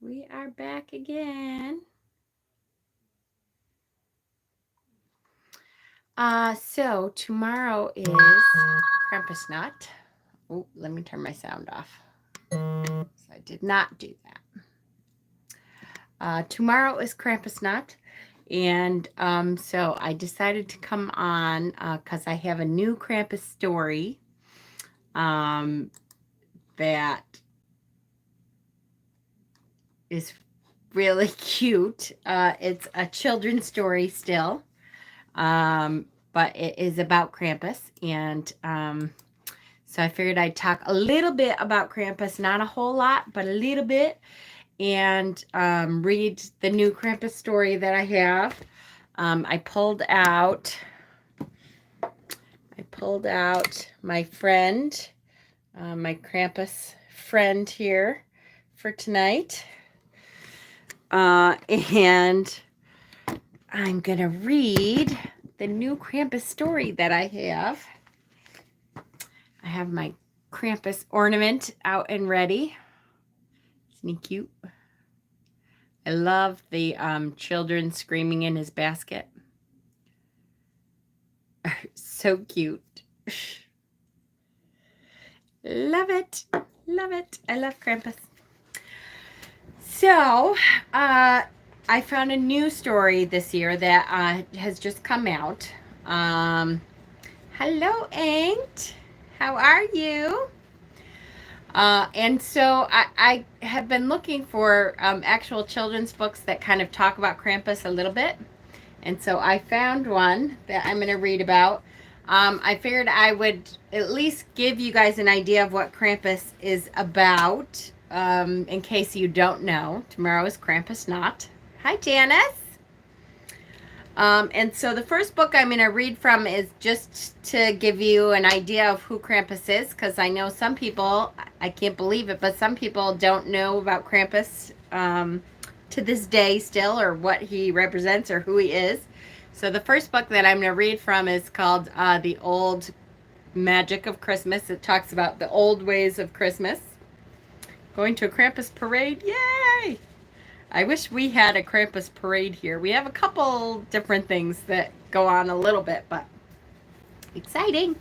We are back again. So tomorrow is Krampus Nut. Oh, let me turn my sound off. So I did not do that. Tomorrow is Krampus Nut. And so I decided to come on because I have a new Krampus story that is really cute. It's a children's story still, but it is about Krampus. And so I figured I'd talk a little bit about Krampus, not a whole lot, but a little bit, and read the new Krampus story that I have. I pulled out my friend, my Krampus friend here for tonight. And I'm going to read the new Krampus story that I have. I have my Krampus ornament out and ready. Isn't he cute? I love the children screaming in his basket. So cute. Love it. Love it. I love Krampus. So, I found a new story this year that has just come out. Hello, Aunt. How are you? And so I have been looking for actual children's books that kind of talk about Krampus a little bit. And so I found one that I'm going to read about. I figured I would at least give you guys an idea of what Krampus is about, in case you don't know. Tomorrow is Krampus Not. Hi, Janice. And so the first book I'm going to read from is just to give you an idea of who Krampus is, because I know some people, I can't believe it, but some people don't know about Krampus to this day still, or what he represents or who he is. So the first book that I'm going to read from is called The Old Magic of Christmas. It talks about the old ways of Christmas. Going to a Krampus parade. Yay! I wish we had a Krampus parade here. We have a couple different things that go on a little bit, but exciting.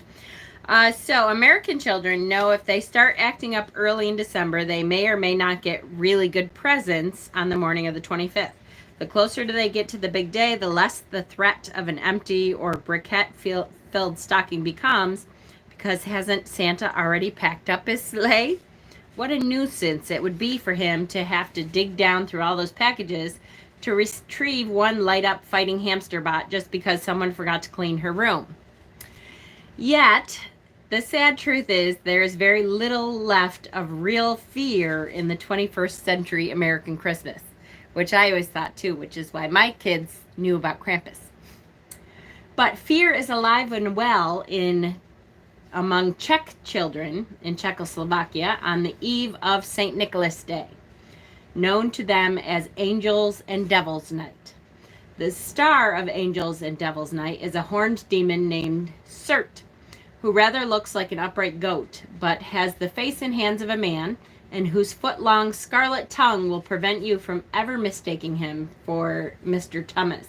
So American children know if they start acting up early in December, they may or may not get really good presents on the morning of the 25th. The closer they get to the big day, the less the threat of an empty or briquette-filled stocking becomes, because hasn't Santa already packed up his sleigh? What a nuisance it would be for him to have to dig down through all those packages to retrieve one light-up fighting hamster bot just because someone forgot to clean her room. Yet, the sad truth is there is very little left of real fear in the 21st century American Christmas, which I always thought too, which is why my kids knew about Krampus. But fear is alive and well among Czech children in Czechoslovakia on the eve of St. Nicholas Day, known to them as Angels and Devils Night. The star of Angels and Devils Night is a horned demon named Surt, who rather looks like an upright goat, but has the face and hands of a man, and whose foot-long scarlet tongue will prevent you from ever mistaking him for Mr. Tummus.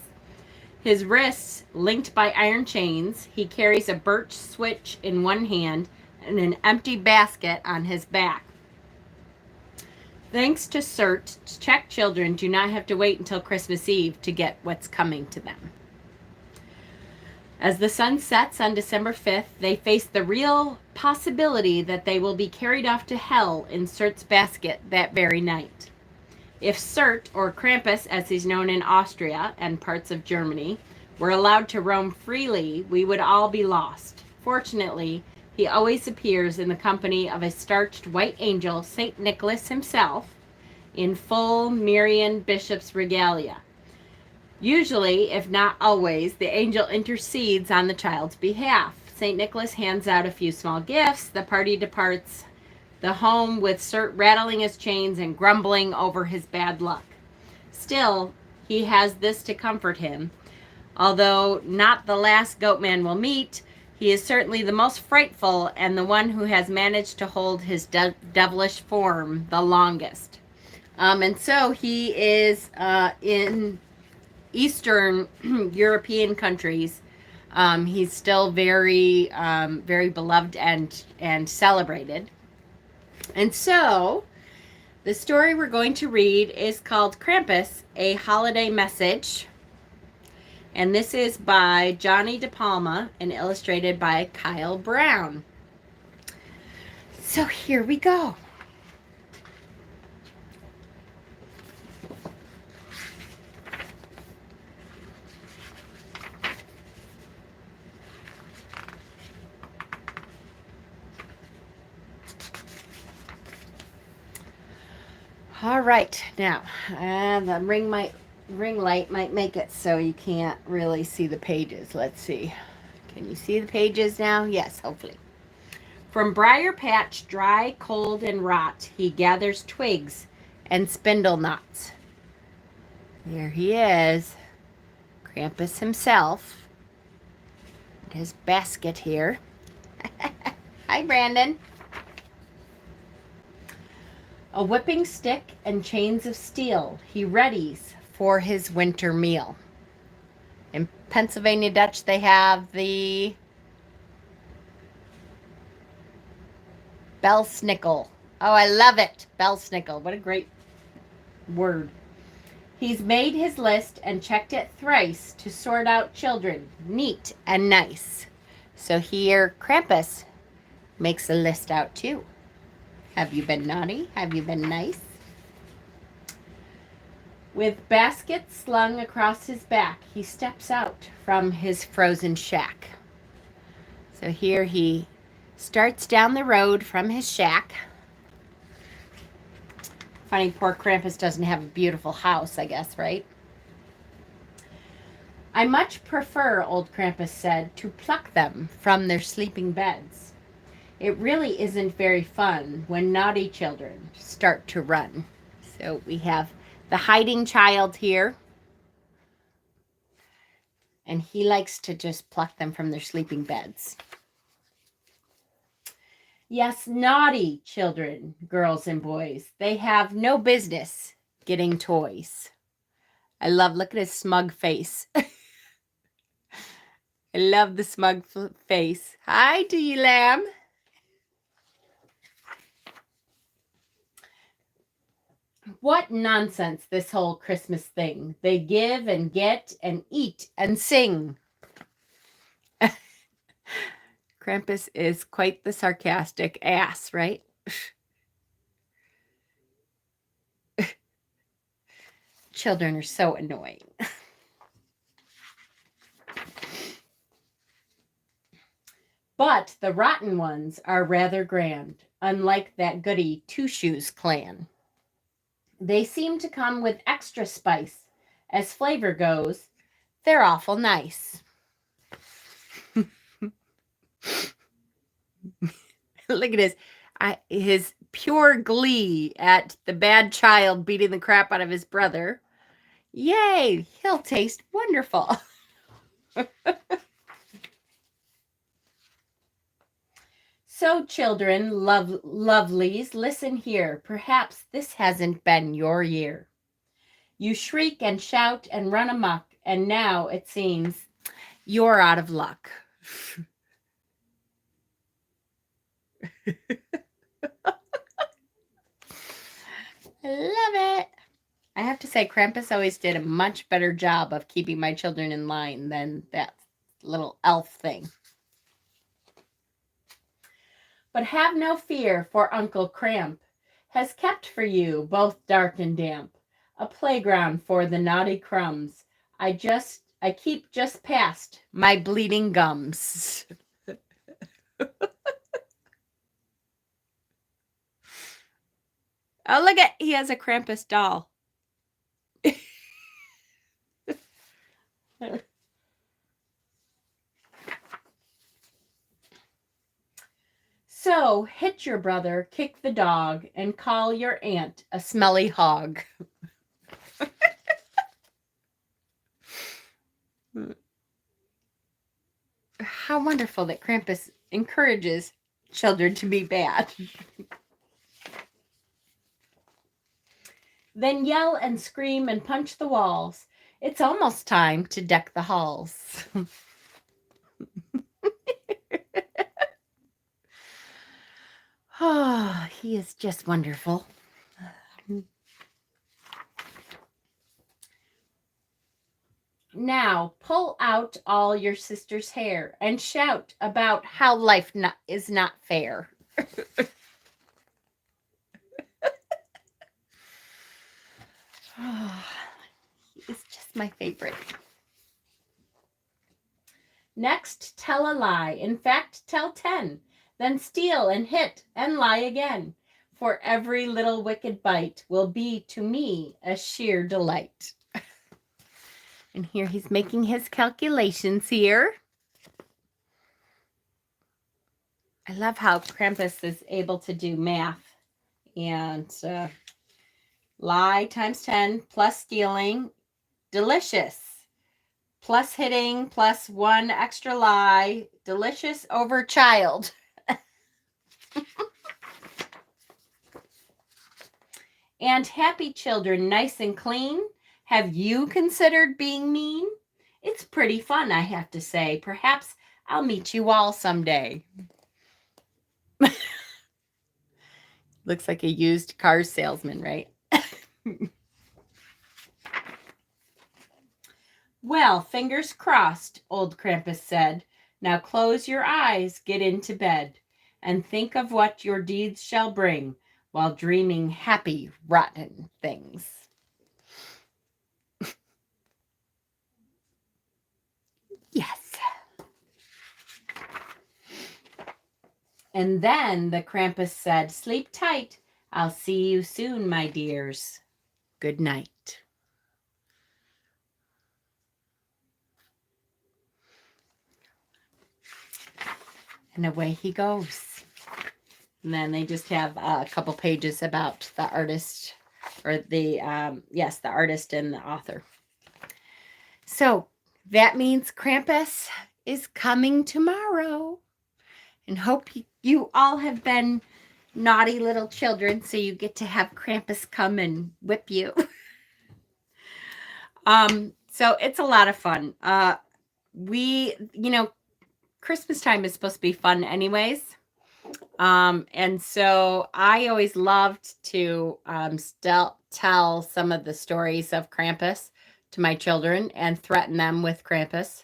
His wrists linked by iron chains, he carries a birch switch in one hand and an empty basket on his back. Thanks to Surt, Czech children do not have to wait until Christmas Eve to get what's coming to them. As the sun sets on December 5th, they face the real possibility that they will be carried off to hell in Surt's basket that very night. If Surt, or Krampus as he's known in Austria and parts of Germany, were allowed to roam freely, we would all be lost. Fortunately, he always appears in the company of a starched white angel, St. Nicholas himself, in full Marian bishop's regalia. Usually, if not always, the angel intercedes on the child's behalf. St. Nicholas hands out a few small gifts. The party departs the home with Surt rattling his chains and grumbling over his bad luck. Still, he has this to comfort him. Although not the last goatman we'll meet, he is certainly the most frightful and the one who has managed to hold his devilish form the longest. And so he is in Eastern European countries. He's still very beloved and celebrated. And so the story we're going to read is called Krampus, A Holiday Message. And this is by Johnny De Palma and illustrated by Kyle Brown. So here we go. All right, now, the ring light might make it so you can't really see the pages. Let's see. Can you see the pages now? Yes, hopefully. From briar patch, dry, cold, and rot, he gathers twigs and spindle knots. There he is, Krampus himself. His basket here. Hi, Brandon. A whipping stick and chains of steel he readies for his winter meal. In Pennsylvania Dutch, they have the belsnickel. Oh, I love it. Belsnickel. What a great word. He's made his list and checked it thrice to sort out children, neat and nice. So here, Krampus makes a list out too. Have you been naughty? Have you been nice? With basket slung across his back, he steps out from his frozen shack. So here he starts down the road from his shack. Funny, poor Krampus doesn't have a beautiful house, I guess, right? I much prefer, old Krampus said, to pluck them from their sleeping beds. It really isn't very fun when naughty children start to run. So we have the hiding child here. And he likes to just pluck them from their sleeping beds. Yes, naughty children, girls and boys. They have no business getting toys. Look at his smug face. I love the smug face. Hi to you, lamb. What nonsense, this whole Christmas thing. They give and get and eat and sing. Krampus is quite the sarcastic ass, right? Children are so annoying. But the rotten ones are rather grand, unlike that goody Two Shoes clan. They seem to come with extra spice. As flavor goes, they're awful nice. Look at his pure glee at the bad child beating the crap out of his brother. Yay, he'll taste wonderful. So, children, lovelies, listen here. Perhaps this hasn't been your year. You shriek and shout and run amok, and now, it seems, you're out of luck. I love it. I have to say, Krampus always did a much better job of keeping my children in line than that little elf thing. But have no fear, for Uncle Kramp has kept for you, both dark and damp, a playground for the naughty crumbs. I keep just past my bleeding gums. Oh, look at, he has a Krampus doll. So, hit your brother, kick the dog, and call your aunt a smelly hog. How wonderful that Krampus encourages children to be bad. Then yell and scream and punch the walls. It's almost time to deck the halls. Oh, he is just wonderful. Now pull out all your sister's hair and shout about how life is not fair. Oh, he is just my favorite. Next, tell a lie. In fact, tell 10. Then steal and hit and lie again. For every little wicked bite will be to me a sheer delight. And here he's making his calculations here. I love how Krampus is able to do math. And lie times 10 plus stealing, delicious. Plus hitting, plus 1 extra lie, delicious over child. And happy children, nice and clean. Have you considered being mean? It's pretty fun, I have to say. Perhaps I'll meet you all someday. Looks like a used car salesman, right? Well, fingers crossed, old Krampus said. Now close your eyes, get into bed, and think of what your deeds shall bring while dreaming happy, rotten things. Yes. And then the Krampus said, sleep tight. I'll see you soon, my dears. Good night. And away he goes. And then they just have a couple pages about the artist, or the artist and the author. So that means Krampus is coming tomorrow. And hope you all have been naughty little children, so you get to have Krampus come and whip you. So it's a lot of fun. Christmas time is supposed to be fun anyways. And so I always loved to tell some of the stories of Krampus to my children and threaten them with Krampus.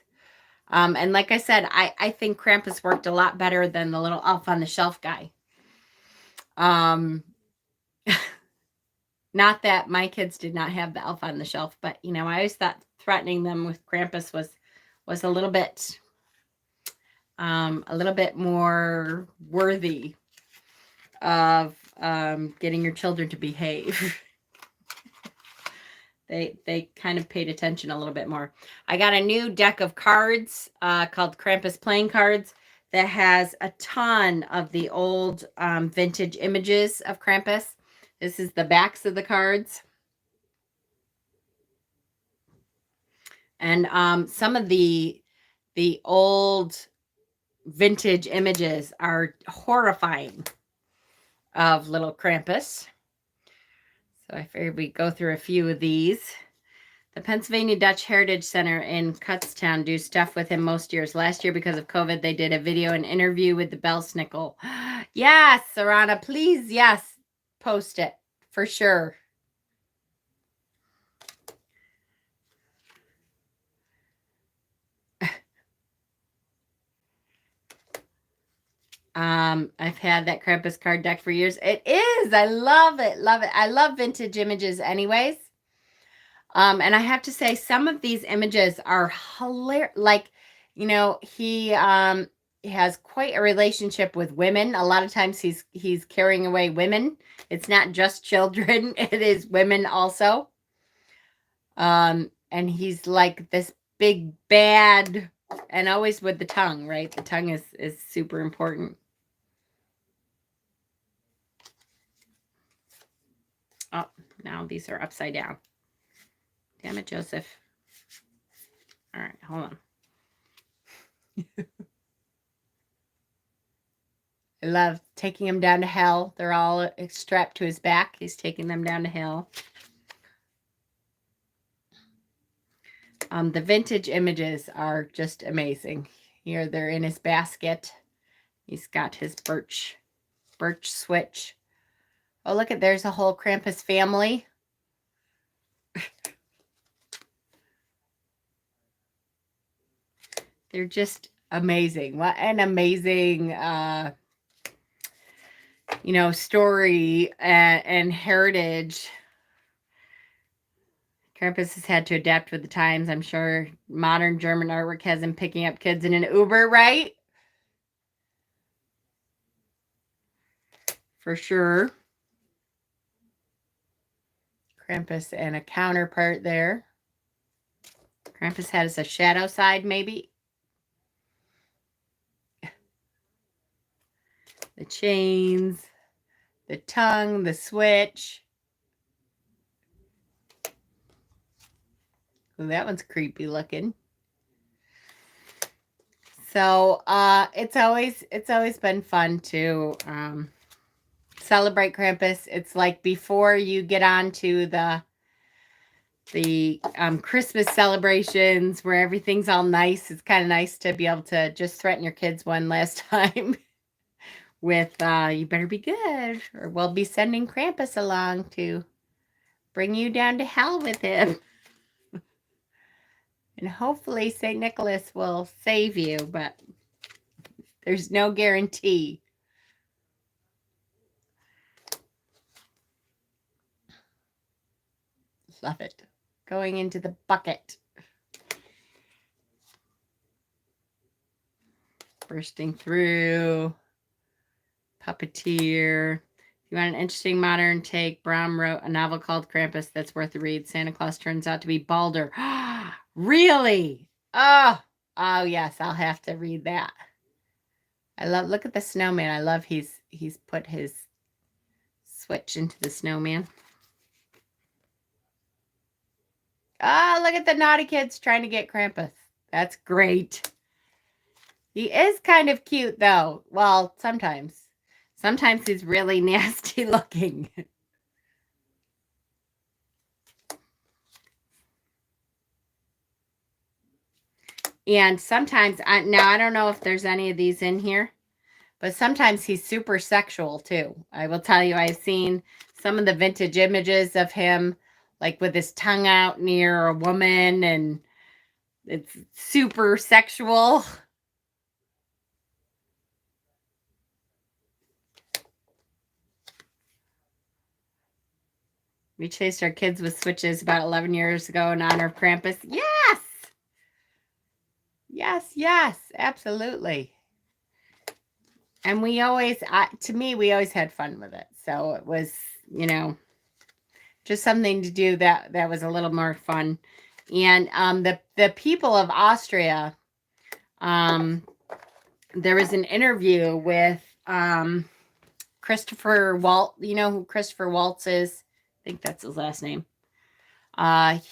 And like I said, I think Krampus worked a lot better than the little elf on the shelf guy. Not that my kids did not have the elf on the shelf, but I always thought threatening them with Krampus was a little bit more worthy of getting your children to behave. They kind of paid attention a little bit more. I got a new deck of cards called Krampus Playing Cards that has a ton of the old vintage images of Krampus. This is the backs of the cards. And some of the old vintage images are horrifying of little Krampus. So I figured we'd go through a few of these. The Pennsylvania Dutch Heritage Center in Kutztown do stuff with him most years. Last year, because of COVID, they did a video and interview with the Belsnickel. Yes, Sarana, please, yes, post it for sure. I've had that Krampus card deck for years. It is. I love it. Love it. I love vintage images anyways. And I have to say, some of these images are hilarious. Like, he has quite a relationship with women. A lot of times he's carrying away women. It's not just children. It is women also. And he's like this big bad, and always with the tongue, right? The tongue is super important. Oh, now these are upside down. Damn it, Joseph. All right, hold on. I love taking him down to hell. They're all strapped to his back. He's taking them down to hell. The vintage images are just amazing. Here they're in his basket. He's got his birch switch. Oh, look at, there's a whole Krampus family. They're just amazing. What an amazing, story and heritage. Krampus has had to adapt with the times. I'm sure modern German artwork has him picking up kids in an Uber, right? For sure. Krampus and a counterpart there. Krampus has a shadow side, maybe. The chains, the tongue, the switch. Ooh, that one's creepy looking. So it's always been fun to celebrate Krampus. It's like before you get on to the Christmas celebrations where everything's all nice. It's kind of nice to be able to just threaten your kids one last time with you better be good, or we'll be sending Krampus along to bring you down to hell with him. And hopefully St. Nicholas will save you, but there's no guarantee. Love it. Going into the bucket. Bursting through. Puppeteer. If you want an interesting modern take, Bram wrote a novel called Krampus that's worth a read. Santa Claus turns out to be Balder. Really? Oh yes, I'll have to read that. Look at the snowman. I love he's put his switch into the snowman. Look at the naughty kids trying to get Krampus. That's great. He is kind of cute, though. Well, sometimes. Sometimes he's really nasty looking. And sometimes, now I don't know if there's any of these in here, but sometimes he's super sexual, too. I will tell you, I've seen some of the vintage images of him, like with his tongue out near a woman, and it's super sexual. We chased our kids with switches about 11 years ago in honor of Krampus. Yes! Yes, yes, absolutely. And we always, to me, we always had fun with it. So it was, just something to do that was a little more fun. And the people of Austria, there was an interview with Christopher Waltz. You know who Christopher Waltz is? I think that's his last name.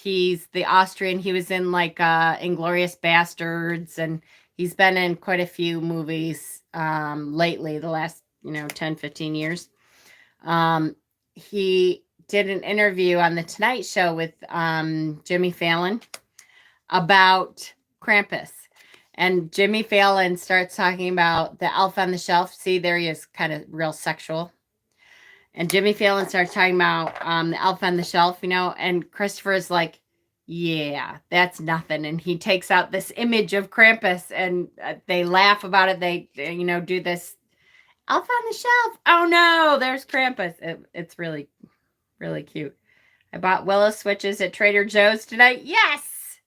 He's the Austrian. He was in like Inglourious Bastards, and he's been in quite a few movies lately, the last 10, 15 years. He did an interview on the Tonight Show with Jimmy Fallon about Krampus. And Jimmy Fallon starts talking about the elf on the shelf. See, there he is, kind of real sexual. And Jimmy Fallon starts talking about the elf on the shelf, and Christopher is like, yeah, that's nothing. And he takes out this image of Krampus, and they laugh about it. They, do this elf on the shelf. Oh, no, there's Krampus. It's really, really cute. I bought willow switches at Trader Joe's tonight. Yes.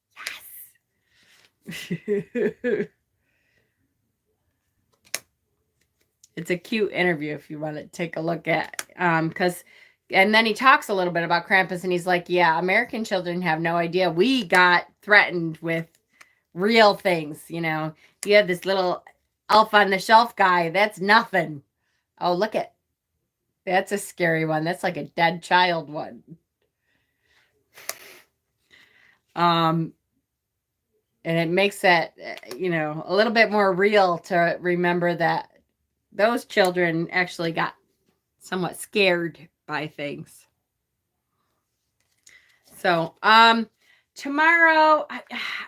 Yes. It's a cute interview if you want to take a look at, and then he talks a little bit about Krampus, and he's like, yeah, American children have no idea. We got threatened with real things, You have this little elf on the shelf guy. That's nothing. Oh, look at, that's a scary one. That's like a dead child one. And it makes that, a little bit more real to remember that those children actually got somewhat scared by things. So, tomorrow,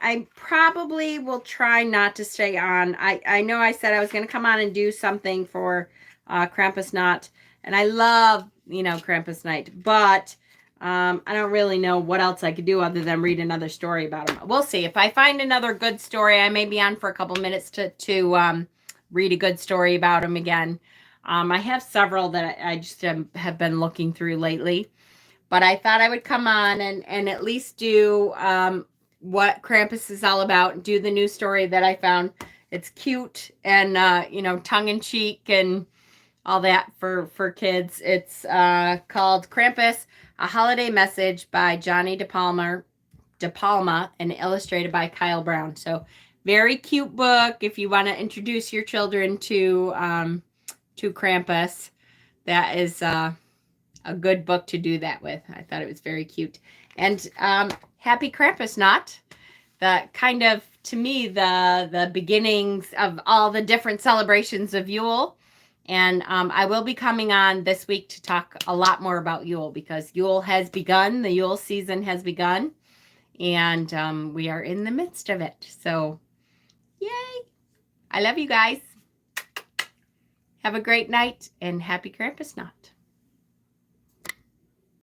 I probably will try not to stay on. I know I said I was going to come on and do something for Krampus Knot, and I love, Krampus Night, but I don't really know what else I could do other than read another story about him. We'll see. If I find another good story, I may be on for a couple minutes to read a good story about him again. I have several that I just have been looking through lately. But I thought I would come on and at least do what Krampus is all about. Do the new story that I found. It's cute and, tongue-in-cheek and all that for kids. It's called Krampus, A Holiday Message by Johnny DePalma and illustrated by Kyle Brown. So very cute book if you want to introduce your children to Krampus. That is... a good book to do that with. I thought it was very cute. And happy Krampus Knot. The kind of, to me, the beginnings of all the different celebrations of Yule. And I will be coming on this week to talk a lot more about Yule because Yule has begun. The Yule season has begun. And we are in the midst of it. So, yay. I love you guys. Have a great night and happy Krampus Knot.